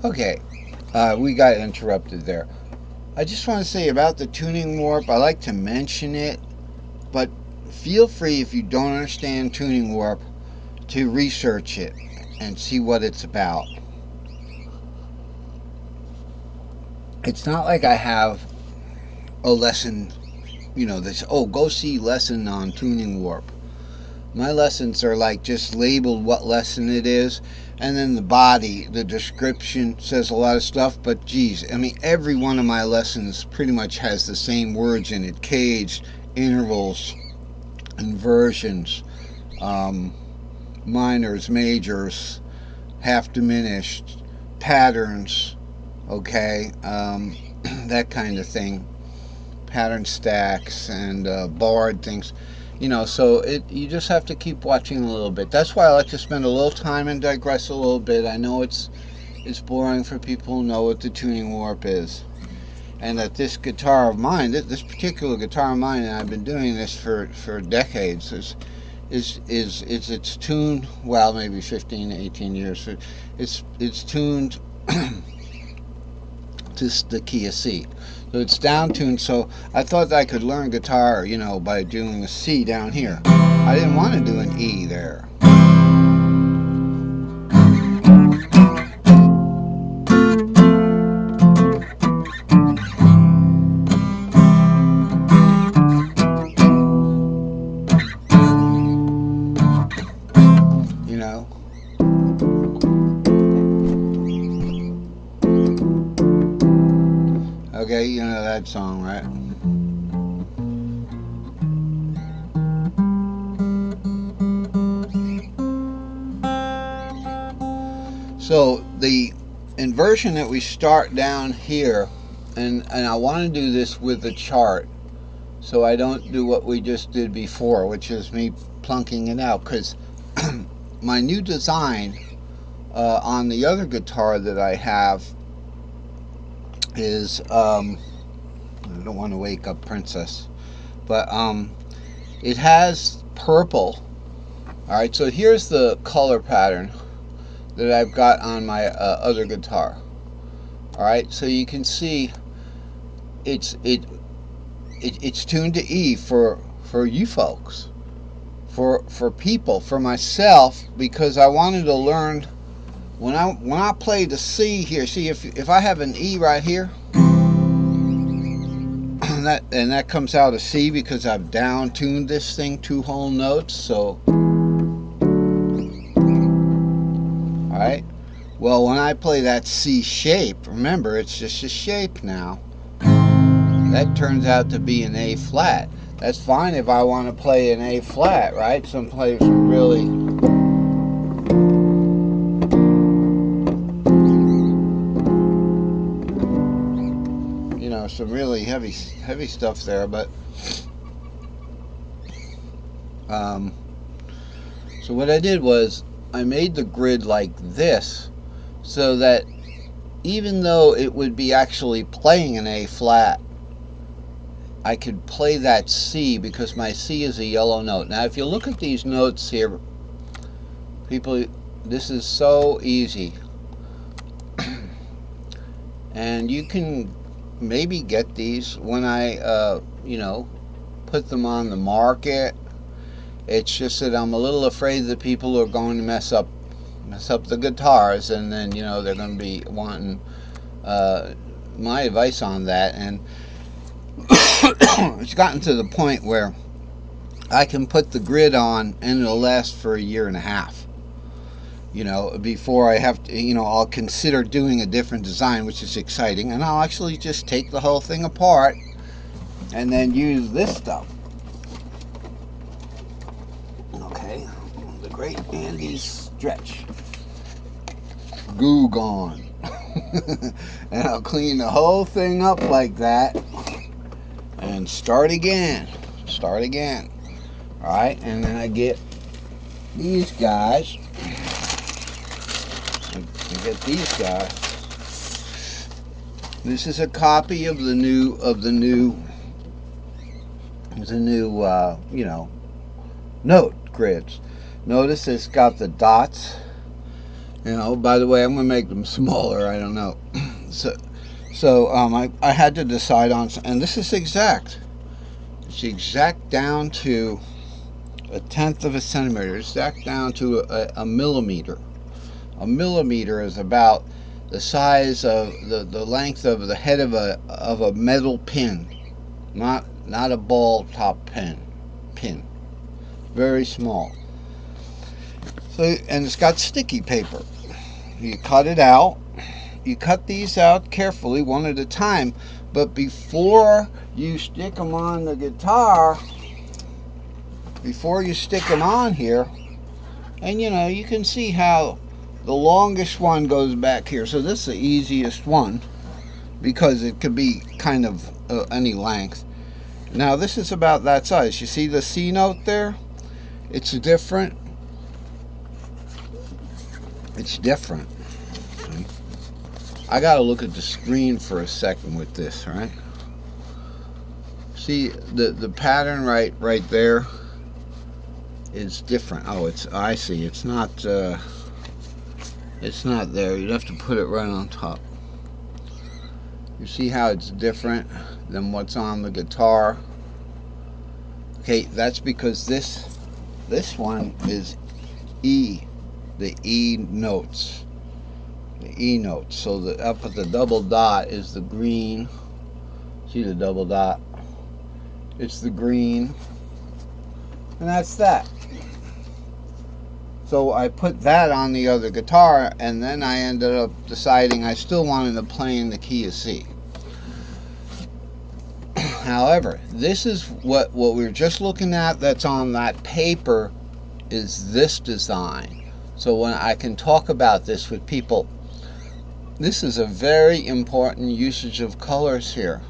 Okay, we got interrupted there. I just want to say about the tuning warp, I like to mention it, but feel free, if you don't understand tuning warp, to research it and see what it's about. It's not like I have a lesson, this, oh, go see lesson on tuning warp. My lessons are like just labeled what lesson it is, and then the body, the description says a lot of stuff, but geez, I mean, every one of my lessons pretty much has the same words in it: caged, intervals, inversions, minors, majors, half diminished, patterns, okay, that kind of thing, pattern stacks and barred things. So you just have to keep watching a little bit. That's why I like to spend a little time and digress a little bit. I know it's boring for people who know what the tuning warp is, and that this guitar of mine, this particular guitar of mine, and I've been doing this for decades, it's tuned, well, maybe 15 18 years. It's tuned to the key of C. So it's down tuned. So I thought I could learn guitar, by doing a C down here. I didn't want to do an E there. Okay, you know that song, right? So the inversion that we start down here, and I want to do this with the chart, so I don't do what we just did before, which is me plunking it out, because my new design on the other guitar that I have is, I don't want to wake up Princess, but it has purple. Alright, so here's the color pattern that I've got on my other guitar. Alright, so you can see it's tuned to E for you folks, for people, for myself, because I wanted to learn. When I play the C here, see, if I have an E right here, and that comes out a C because I've down tuned this thing 2 whole notes. So, all right. Well, when I play that C shape, remember, it's just a shape now. That turns out to be an A flat. That's fine if I want to play an A flat, right? Some players really. Some really heavy stuff there, but so what I did was I made the grid like this, so that even though it would be actually playing an A flat, I could play that C, because my C is a yellow note. Now if you look at these notes here, people, this is so easy, and you can maybe get these when I put them on the market. It's just that I'm a little afraid that people are going to mess up the guitars, and then they're going to be wanting my advice on that. And it's gotten to the point where I can put the grid on and it'll last for 1.5 years. Before I have to, I'll consider doing a different design, which is exciting, and I'll actually just take the whole thing apart and then use this stuff. Okay, the great Andy's stretch. Goo gone. And I'll clean the whole thing up like that and start again. Alright, and then I get these guys. This is a copy of the new note grids. Notice it's got the dots You know, by the way, I'm going to make them smaller. I don't know. So I had to decide on, and this is exact. It's exact down to 1/10 of a centimeter. It's exact down to a millimeter. A millimeter is about the size of the length of the head of a metal pin, not a ball top pin. Very small. So, and it's got sticky paper. You cut it out. You cut these out carefully, one at a time, but before you stick them on the guitar, before you stick them on here, and you know, you can see how the longest one goes back here. So this is the easiest one because it could be kind of any length. Now this is about that size. You see the C note there? It's different. It's different. I gotta look at the screen for a second with this, right? See the pattern right there is different. Oh, I see. It's not there. You'd have to put it right on top. You see how it's different than what's on the guitar? Okay, that's because this one is E, the E notes. The E notes. So up at the double dot is the green. See the double dot? It's the green. And that's that. So I put that on the other guitar, and then I ended up deciding I still wanted to play in the key of C. However, this is what we were just looking at that's on that paper is this design. So when I can talk about this with people, this is a very important usage of colors here.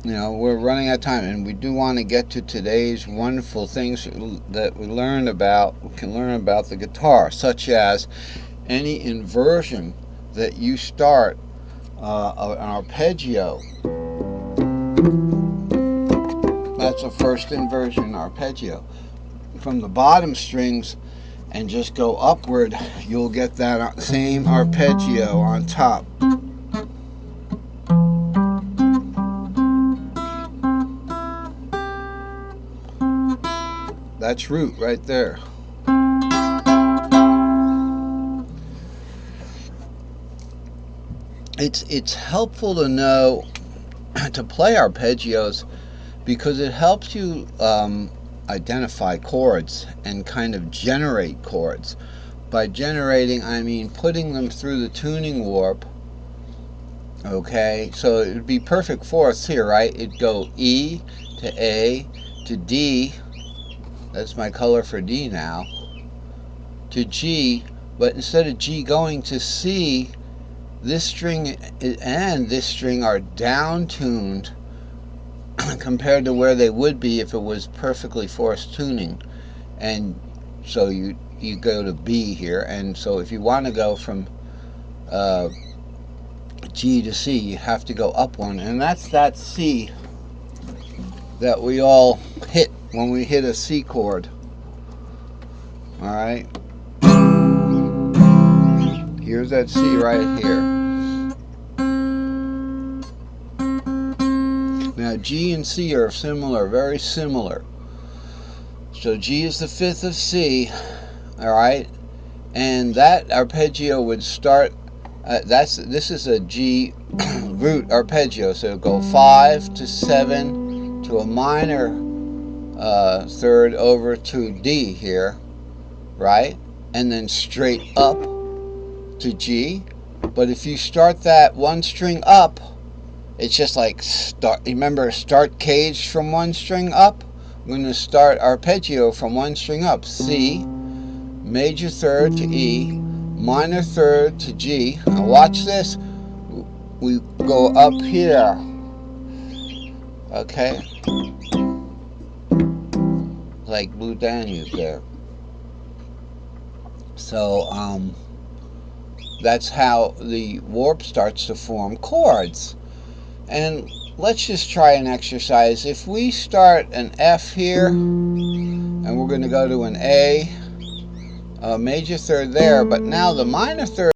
You know, we're running out of time, and we do want to get to today's wonderful things that we can learn about the guitar, such as any inversion that you start an arpeggio. That's a first inversion arpeggio. From the bottom strings and just go upward, you'll get that same arpeggio on top. That's root right there. It's helpful to know to play arpeggios because it helps you identify chords and kind of generate chords. By generating, I mean putting them through the tuning warp. Okay, so it would be perfect fourths here, right? It'd go E to A to D. That's my color for D now. To G, but instead of G going to C, this string and this string are down tuned compared to where they would be if it was perfectly forced tuning. And so you go to B here, and so if you want to go from G to C, you have to go up one, and that's that C that we all hit when we hit a C chord. Alright, here's that C right here. Now G and C are similar, very similar. So G is the fifth of C, alright, and that arpeggio would start, this is a G root arpeggio, so it'll go 5 to 7 to a minor third over to D here, right, and then straight up to G. But if you start that one string up, it's just like remember start caged from one string up? I'm going to start arpeggio from one string up. C, major third to E, minor third to G. Now watch this. We go up here. Okay? Like Blue Danube there. So, that's how the warp starts to form chords. And let's just try an exercise. If we start an F here, and we're going to go to an A, major third there, but now the minor third